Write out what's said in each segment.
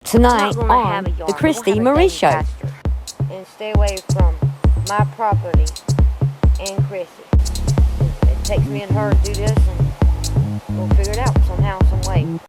Tonight on the Kristy Marie Show. And stay away from my property and Chrissy. It takes me and her to do this, and we'll figure it out somehow, some way.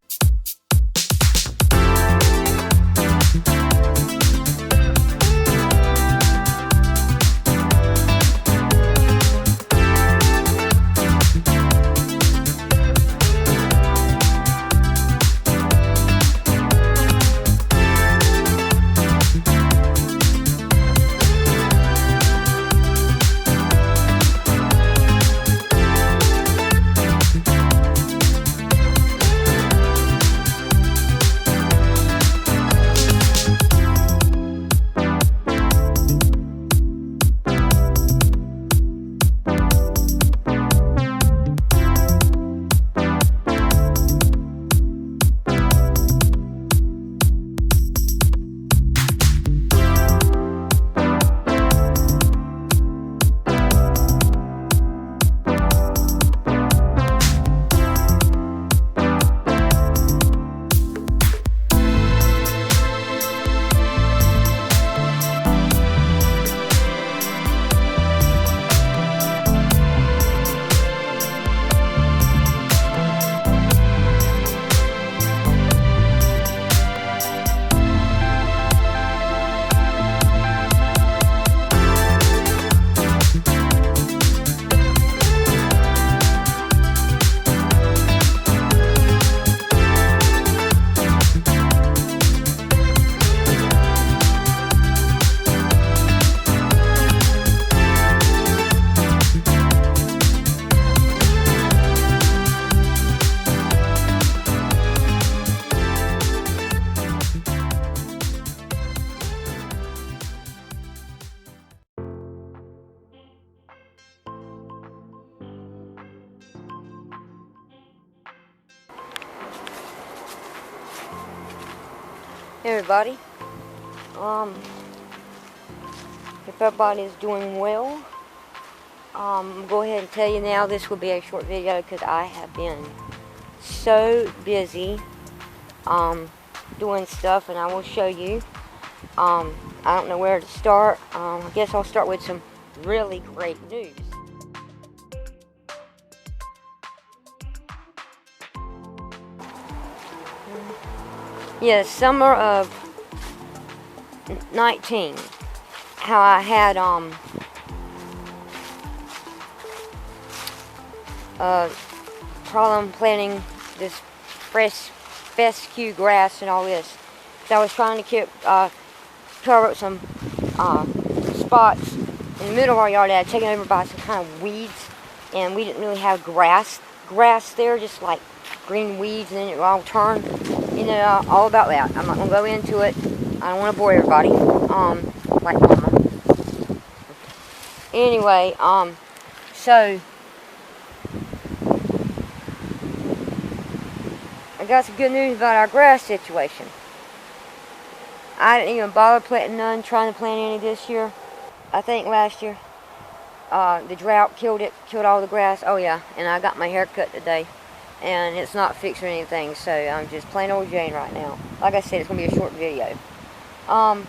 Hey everybody, if everybody is doing well, go ahead and tell you now this will be a short video because I have been so busy doing stuff, and I will show you. I don't know where to start. I guess I'll start with some really great news. Yeah, summer of 19, how I had problem planting this fescue grass and all this. So I was trying to cover up some spots in the middle of our yard that had taken over by some kind of weeds, and we didn't really have grass there, just like green weeds, and then it would all turn. You know, all about that. I'm not going to go into it. I don't want to bore everybody. Like mama. Anyway, so I got some good news about our grass situation. I didn't even bother planting none, trying to plant any this year. I think last year, the drought killed all the grass. Oh yeah, and I got my hair cut today. And it's not fixed or anything, so I'm just plain old Jane right now. Like I said, it's going to be a short video. I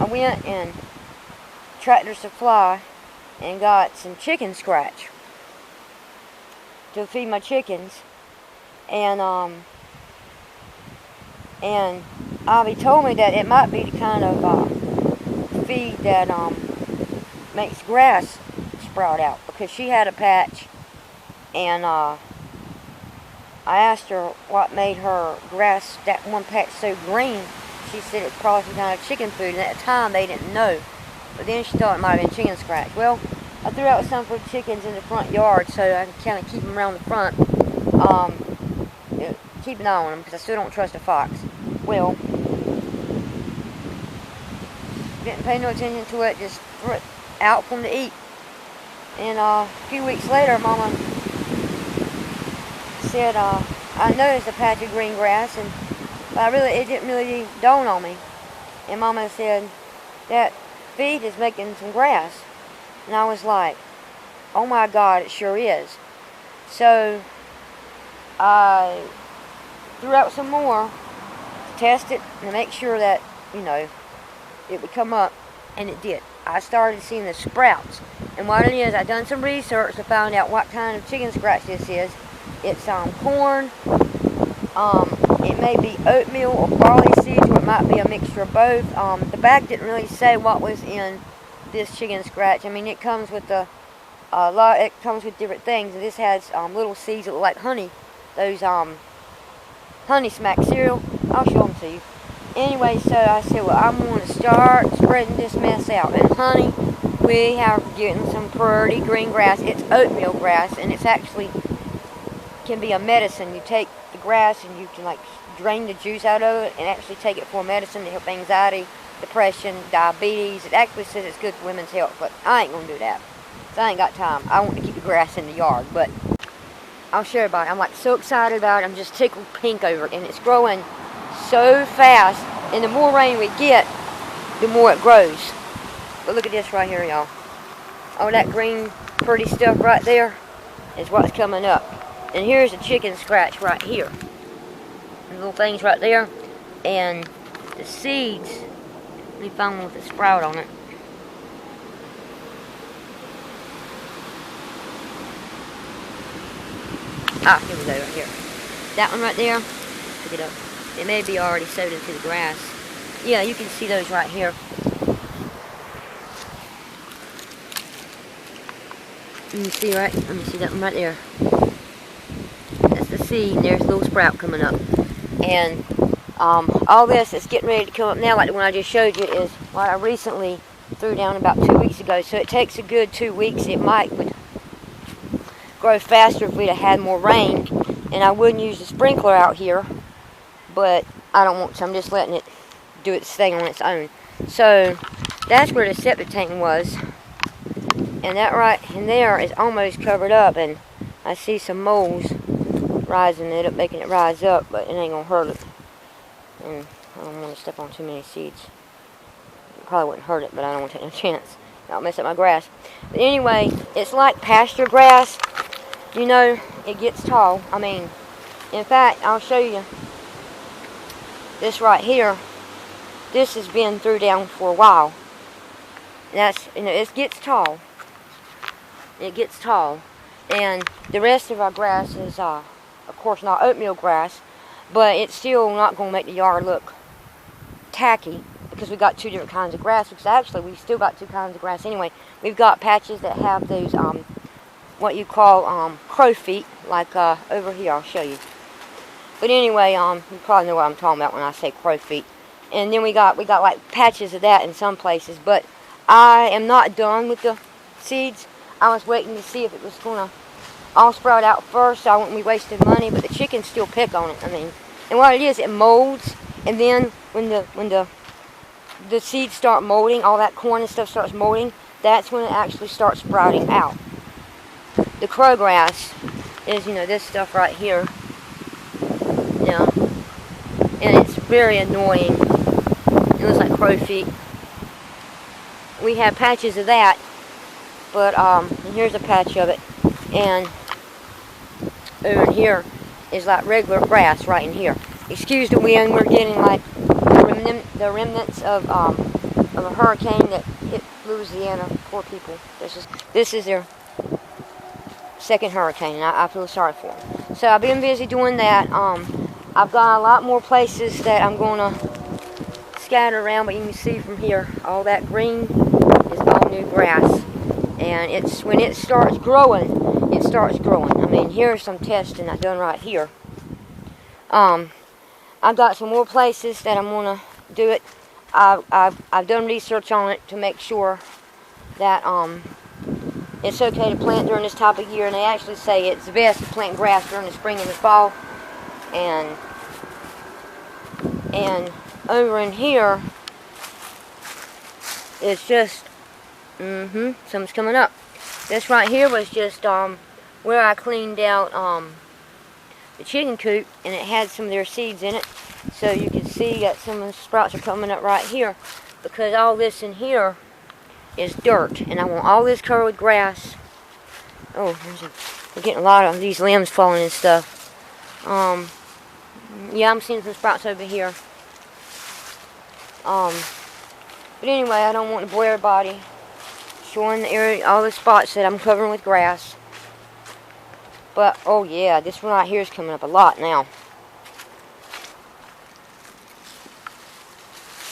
went and Tractor Supply and got some chicken scratch to feed my chickens, and Avi told me that it might be the kind of feed that makes grass sprout out, because she had a patch, and I asked her what made her grass, that one patch, so green. She said it was probably some kind of chicken food, and at the time they didn't know, but then she thought it might have been chicken scratch. Well, I threw out some for the chickens in the front yard so I can kind of keep them around the front, keep an eye on them, because I still don't trust a fox. Well, didn't pay no attention to it, just threw it out for them to eat. And a few weeks later, Mama said, I noticed a patch of green grass, and it didn't really dawn on me. And Mama said, that feed is making some grass. And I was like, oh my God, it sure is. So I threw out some more to test it and to make sure that, it would come up, and it did. I started seeing the sprouts, and what it is, I done some research to find out what kind of chicken scratch this is. It's corn. It may be oatmeal or barley seeds, or it might be a mixture of both. The bag didn't really say what was in this chicken scratch. I mean, it comes with a lot. It comes with different things. This has little seeds that look like honey. Those honey smack cereal. I'll show them to you. Anyway, so I said, well, I'm going to start spreading this mess out. And honey, we have getting some pretty green grass. It's oatmeal grass, and it's actually can be a medicine. You take the grass and you can drain the juice out of it and actually take it for medicine to help anxiety, depression, diabetes. It actually says it's good for women's health, but I ain't going to do that. So I ain't got time. I want to keep the grass in the yard, but I'll show everybody. I'm so excited about it. I'm just tickled pink over it, and it's growing so fast, and the more rain we get, the more it grows. But look at this right here, y'all. All that green pretty stuff right there is what's coming up. And here's a chicken scratch right here. The little things right there, and the seeds. Let me find one with a sprout on it. Here we go, right here. That one right there, pick it up. It may be already sowed into the grass. Yeah, you can see those right here. You can see, right? Let me see that one right there. That's the seed, and there's a little sprout coming up. And all this is getting ready to come up now, like the one I just showed you, is what I recently threw down about 2 weeks ago. So it takes a good 2 weeks. It would grow faster if we'd have had more rain. And I wouldn't use the sprinkler out here, but I don't want to. I'm just letting it do its thing on its own. So that's where the septic tank was. And that right in there is almost covered up, and I see some moles rising it up, making it rise up, but it ain't gonna hurt it. And I don't want to step on too many seeds. It probably wouldn't hurt it, but I don't want to take no chance. I'll mess up my grass. But anyway, it's like pasture grass. It gets tall. I mean, in fact, I'll show you this right here. This has been through down for a while. That's, it gets tall. It gets tall. And the rest of our grass is, of course, not oatmeal grass, but it's still not going to make the yard look tacky, because we got two different kinds of grass. Because actually, we still got two kinds of grass anyway. We've got patches that have those, what you call crow feet, like over here. I'll show you. But anyway, you probably know what I'm talking about when I say crow feet. And then we got like patches of that in some places. But I am not done with the seeds. I was waiting to see if it was gonna all sprout out first. I wouldn't be wasting money, but the chickens still pick on it. I mean, and what it is, it molds, and then when the seeds start molding, all that corn and stuff starts molding, that's when it actually starts sprouting out. The crowgrass is, this stuff right here. And it's very annoying. It looks like crow feet. We have patches of that, but and here's a patch of it, and over in here is like regular grass right in here. Excuse the wind, we're getting like the remnants of a hurricane that hit Louisiana. Poor people. This is their second hurricane, and I feel sorry for them. So I've been busy doing that. I've got a lot more places that I'm going to scatter around, but you can see from here, all that green is all new grass. And when it starts growing, it starts growing. I mean, here's some testing I've done right here. I've got some more places that I'm going to do it. I've done research on it to make sure that it's okay to plant during this type of year, and they actually say it's the best to plant grass during the spring and the fall. And over in here, it's just, something's coming up. This right here was just where I cleaned out the chicken coop, and it had some of their seeds in it. So you can see that some of the sprouts are coming up right here, because all this in here is dirt, and I want all this covered with grass. Oh, there's a We're getting a lot of these limbs falling and stuff. Yeah, I'm seeing some sprouts over here. But anyway, I don't want to bore everybody showing the area, all the spots that I'm covering with grass. But, oh yeah, this one right here is coming up a lot now.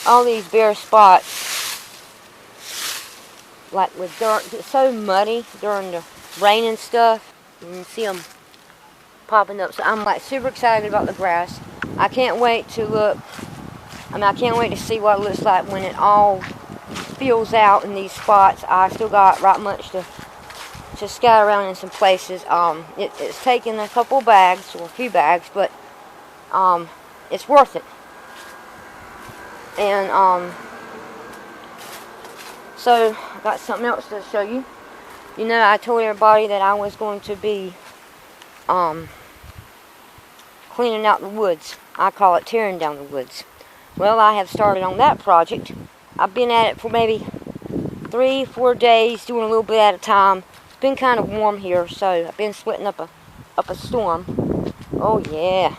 All these bare spots, like with dirt, it's so muddy during the rain and stuff. You can see them popping up. So I'm like super excited about the grass. I can't wait to look. I can't wait to see what it looks like when it all fills out in these spots. I still got right much to scatter around in some places. It's taken a couple bags, or a few bags, but it's worth it. And so I got something else to show you. You know, I told everybody that I was going to be cleaning out the woods. I call it tearing down the woods. Well, I have started on that project. I've been at it for maybe 3-4 days, doing a little bit at a time. It's been kind of warm here, so I've been sweating up a storm. Oh yeah,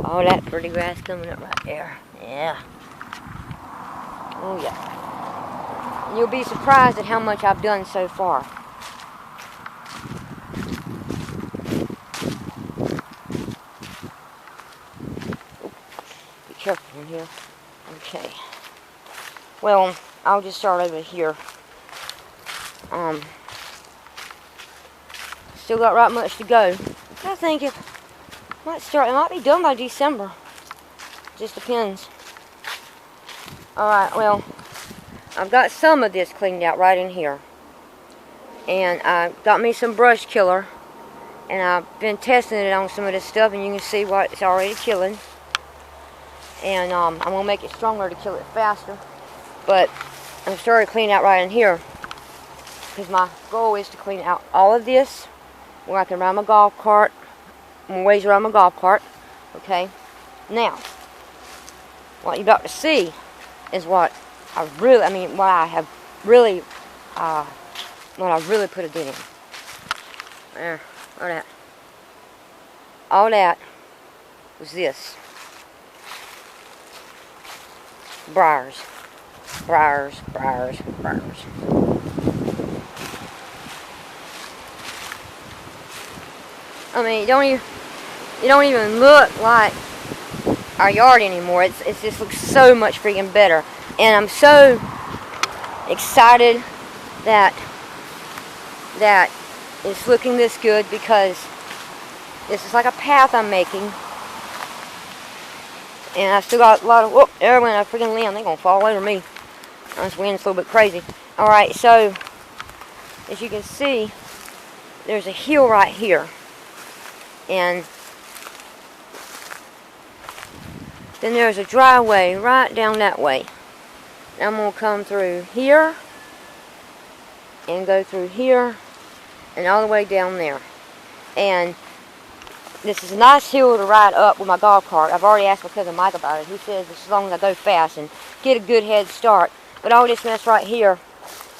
all that pretty grass coming up right there. Yeah. Oh yeah. And you'll be surprised at how much I've done so far. Be careful in here. Okay. Well, I'll just start over here. Still got right much to go. I think it might be done by December. Just depends. Alright, well, I've got some of this cleaned out right in here. And I got me some brush killer. And I've been testing it on some of this stuff, and you can see what it's already killing. And I'm going to make it stronger to kill it faster. But I've started cleaning out right in here. Because my goal is to clean out all of this, where I can ride my golf cart, more ways around my golf cart. Okay? Now, what you're about to see is what I really put a dent in. There, all that was this. Briars. I mean, it don't even look like our yard anymore. It just looks so much freaking better. And I'm so excited that it's looking this good, because this is like a path I'm making. And I still got a lot of, whoop, there went a freaking limb. They're going to fall over me. This wind's a little bit crazy. Alright, so, as you can see, there's a hill right here. And then there's a driveway right down that way. And I'm going to come through here, and go through here, and all the way down there. And this is a nice hill to ride up with my golf cart. I've already asked my cousin Mike about it. He says as long as I go fast and get a good head start. But all this mess right here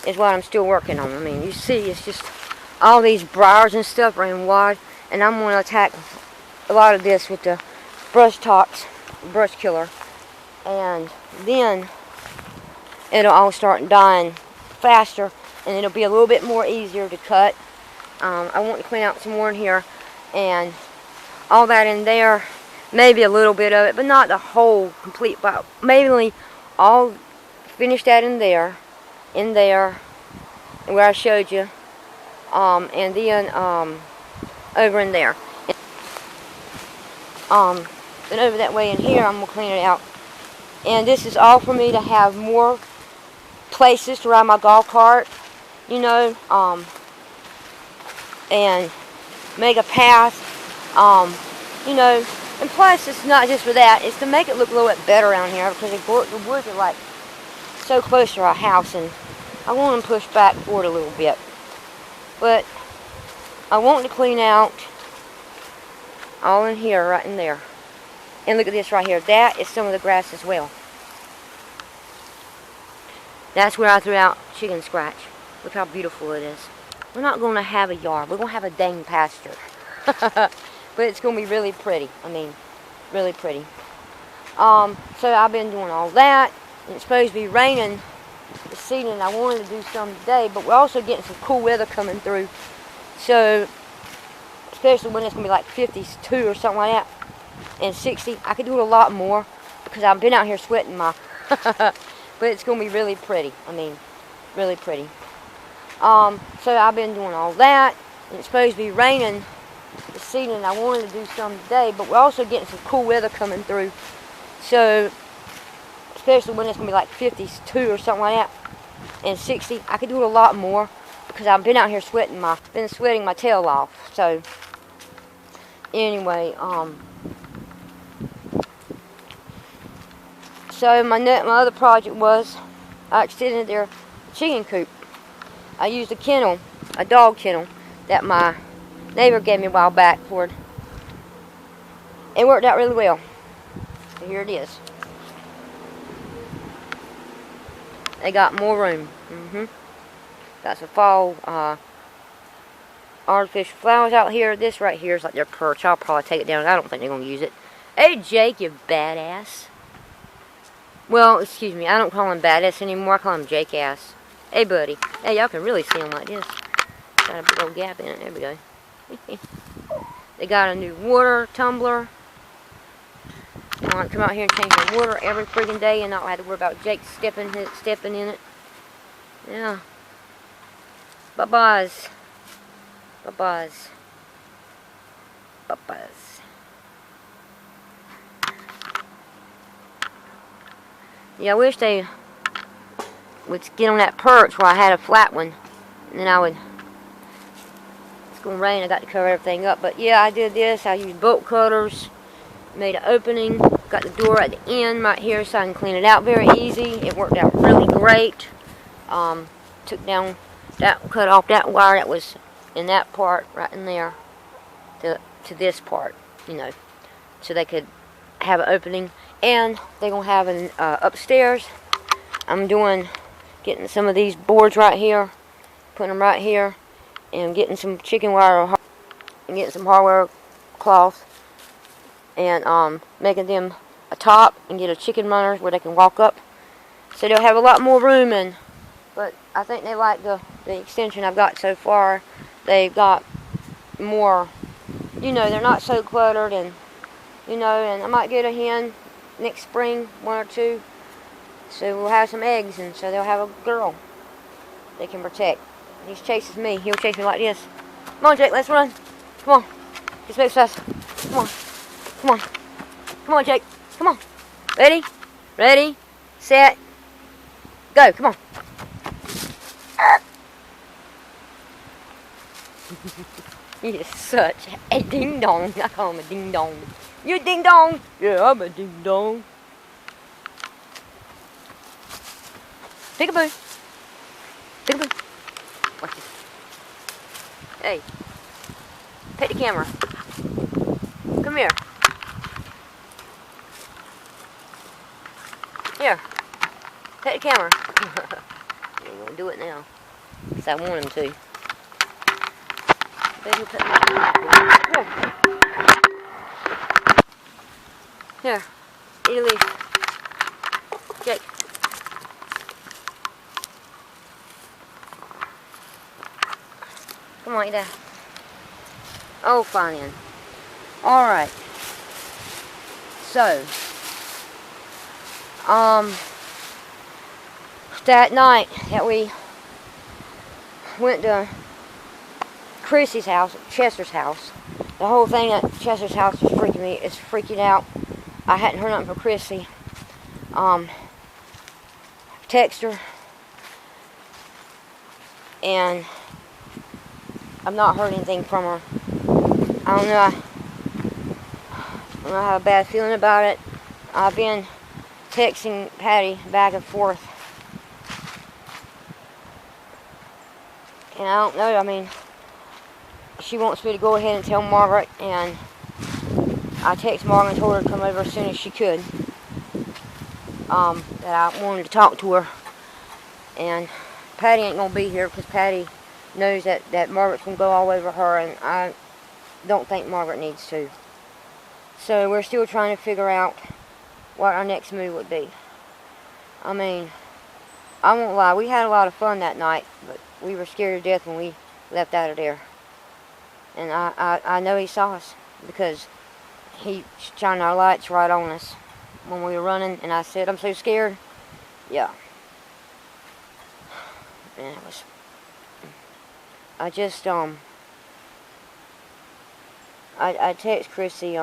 is what I'm still working on. I mean, you see, it's just all these briars and stuff running wide. And I'm going to attack a lot of this with the brush killer. And then it'll all start dying faster, and it'll be a little bit more easier to cut. I want to clean out some more in here, and all that in there, maybe a little bit of it, but not the whole complete, but maybe all finish that in there, and where I showed you, and then over in there. And over that way in here, I'm going to clean it out. And this is all for me to have more places to ride my golf cart, you know, and make a path, you know. And plus, it's not just for that, it's to make it look a little bit better around here, because the woods are like so close to our house, and I want them pushed back forward a little bit. But I want to clean out all in here, right in there. And look at this right here. That is some of the grass as well. That's where I threw out chicken scratch. Look how beautiful it is. we're not going to have a yard. We're going to have a dang pasture. But it's going to be really pretty. I mean, really pretty. So I've been doing all that. And it's supposed to be raining this evening. I wanted to do some today, but we're also getting some cool weather coming through. So, especially when it's going to be like 52 or something like that, and 60. I could do it a lot more because I've been out here sweating my... But it's going to be really pretty. I mean, really pretty. So I've been doing all that. And it's supposed to be raining this evening. I wanted to do some today, but we're also getting some cool weather coming through. So, especially when it's going to be like 52 or something like that, and 60. I could do it a lot more because I've been out here sweating my tail off. So, anyway, so my other project was I extended their chicken coop. I used a kennel, a dog kennel, that my neighbor gave me a while back for it. It worked out really well. So here it is. They got more room. Got some fall artificial flowers out here. This right here is like their perch. I'll probably take it down. I don't think they're going to use it. Hey, Jake, you badass. Well, excuse me. I don't call him badass anymore. I call him Jake ass. Hey, buddy. Hey, y'all can really see him like this. Got a big old gap in it. There we go. They got a new water tumbler. I want to come out here and change the water every freaking day and not have to worry about Jake stepping in it. Yeah. Bye-byes. Bye-byes. Bye-byes. Yeah, I wish they would get on that perch where I had a flat one. And then I would... It's going to rain. I got to cover everything up. But yeah, I did this. I used bolt cutters. Made an opening. Got the door at the end right here so I can clean it out very easy. It worked out really great. Took down that, cut off that wire that was in that part right in there to this part, you know, so they could have an opening. And they're gonna have an upstairs. I'm getting some of these boards right here, putting them right here, and getting some chicken wire and getting some hardware cloth, and making them a top and get a chicken runners where they can walk up. So they'll have a lot more room in. But I think they like the extension I've got so far. They've got more, you know, they're not so cluttered, and, you know, and I might get a hen next spring, 1 or 2. So we'll have some eggs, and so they'll have a girl they can protect. He chases me. He'll chase me like this. Come on, Jake, let's run. Come on. Just move fast. Come on. Come on. Come on, Jake. Come on. Ready? Ready? Set. Go. Come on. He is such a ding-dong. I call him a ding-dong. You a ding-dong? Yeah, I'm a ding-dong. Peekaboo. Peekaboo. Watch this. Hey. Pet the camera. Come here. Here. Pet the camera. You're going to do it now. Because I want him to. Baby, pet my camera. Here. Eat a leaf. Jake. Come on, eat that. Oh, fine then. Alright. So, that night that we went to Kristy's house, Chester's house, the whole thing at Chester's house was freaking out. I hadn't heard nothing from Kristy. Text her, and I've not heard anything from her. I don't know. I have a bad feeling about it. I've been texting Patty back and forth. And I don't know, I mean, she wants me to go ahead and tell Margaret, and I texted Margaret and told her to come over as soon as she could. That I wanted to talk to her. And Patty ain't going to be here because Patty knows that Margaret's going to go all over her, and I don't think Margaret needs to. So we're still trying to figure out what our next move would be. I mean, I won't lie, we had a lot of fun that night, but we were scared to death when we left out of there. And I know he saw us, because he shined our lights right on us when we were running, and I said, I'm so scared. Yeah. And it was, I just, I text Kristy,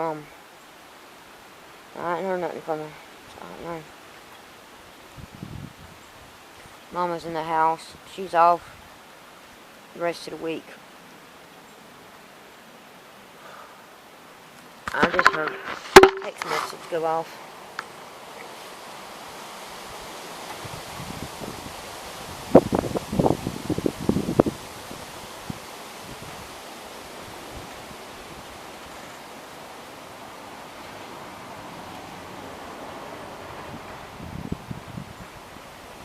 I ain't heard nothing from her, so I don't know. Mama's in the house. She's off the rest of the week. I just heard a text message go off.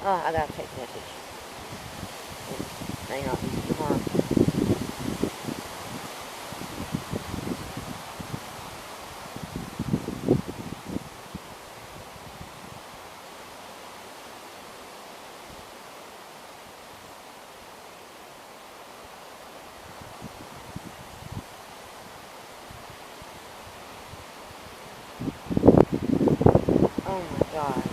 Oh, I got a text message. Hang on. Come on. Oh my God.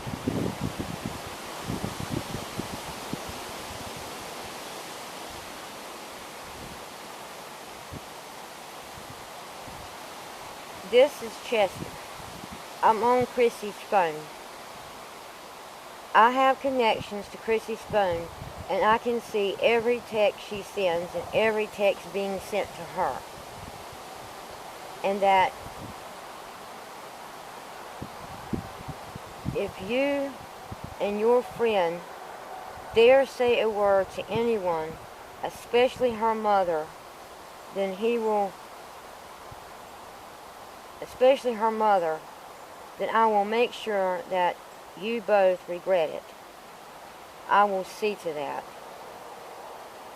This is Chester. I'm on Kristy's phone. I have connections to Kristy's phone, and I can see every text she sends and every text being sent to her. And that if you and your friend dare say a word to anyone, especially her mother, then he will, especially her mother, then I will make sure that you both regret it. I will see to that.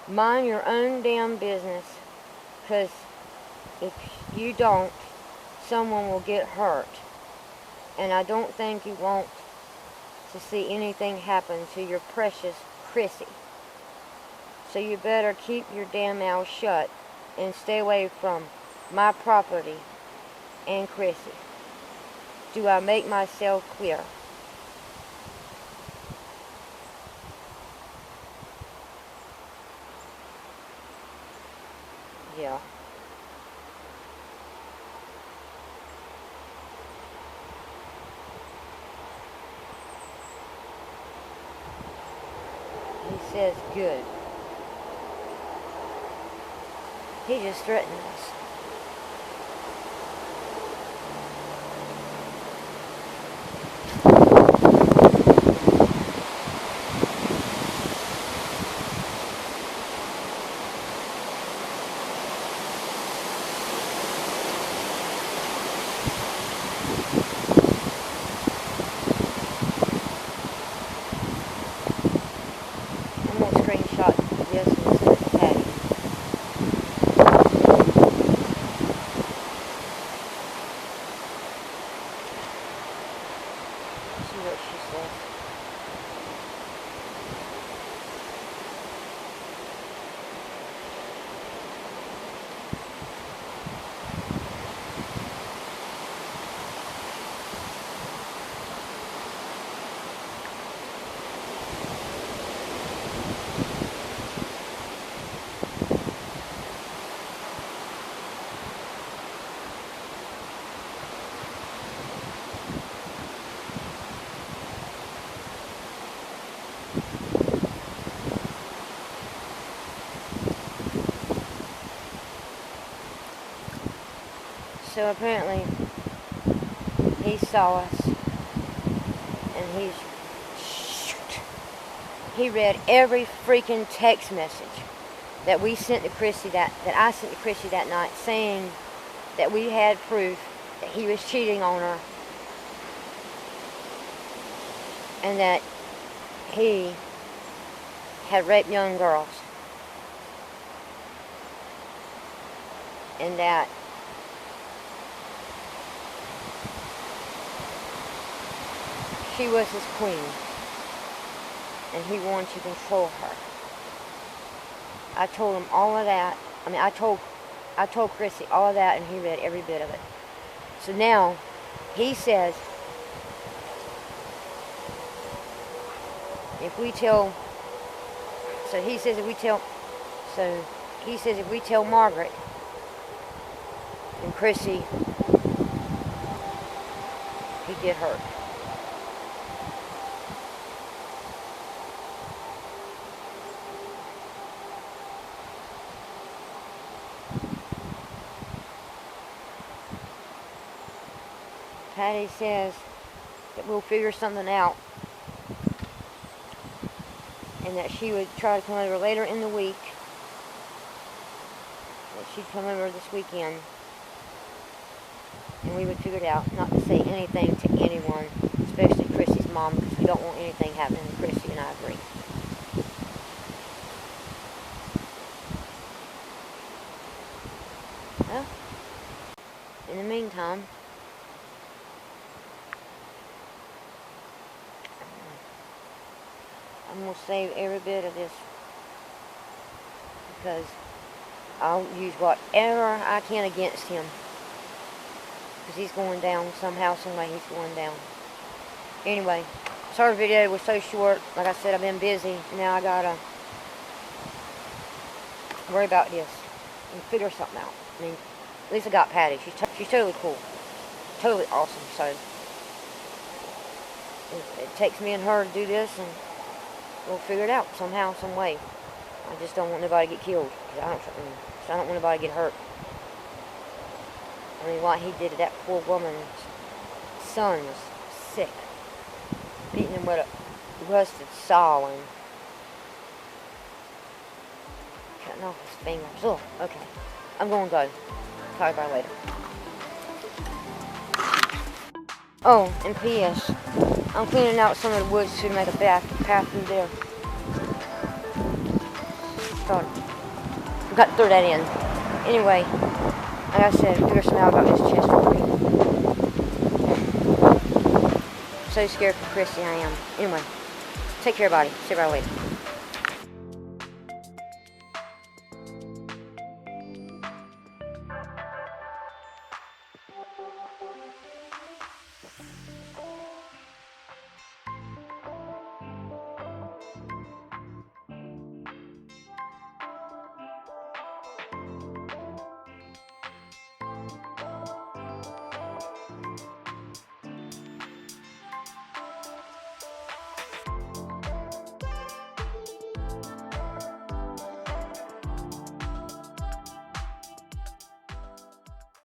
Mind your own damn business, because if you don't, someone will get hurt. And I don't think you want to see anything happen to your precious Kristy. So you better keep your damn mouth shut and stay away from my property and Kristy. Do I make myself clear? Yeah. He says good. He just threatened us. I'm going to screenshot this and send it to Patty. See what she says. So apparently he saw us, and he read every freaking text message that we sent to Kristy that I sent to Kristy that night, saying that we had proof that he was cheating on her and that he had raped young girls. and that she was his queen, and he wanted to control her. I told him all of that. I mean, I told Kristy all of that, and he read every bit of it. So now, he says, if we tell Margaret and Kristy, he get hurt. Patty says that we'll figure something out, and that she would try to come over later in the week, that she'd come over this weekend, and we would figure it out, not to say anything to anyone, especially Kristy's mom, because we don't want anything happening to Kristy, and I agree. Well, in the meantime, I'm going to save every bit of this, because I'll use whatever I can against him, because he's going down somehow, someway. He's going down. Anyway, sorry the video was so short. Like I said, I've been busy. Now I gotta worry about this and figure something out. I mean, at least I got Patty. She's totally cool, totally awesome. So it takes me and her to do this, and we'll figure it out somehow, some way. I just don't want nobody to get killed, because I don't want nobody to get hurt. I mean, what he did to that poor woman's son was sick. Beating him with a rusted saw and cutting off his fingers. Oh, okay. I'm going to go. Talk about it later. Oh, and P.S. I'm cleaning out some of the woods to make a path through there. Sorry. Got to throw that in. Anyway, like I said, figure something out about this chest for me. So scared for Kristy, I am. Anyway, take care, everybody. See you later.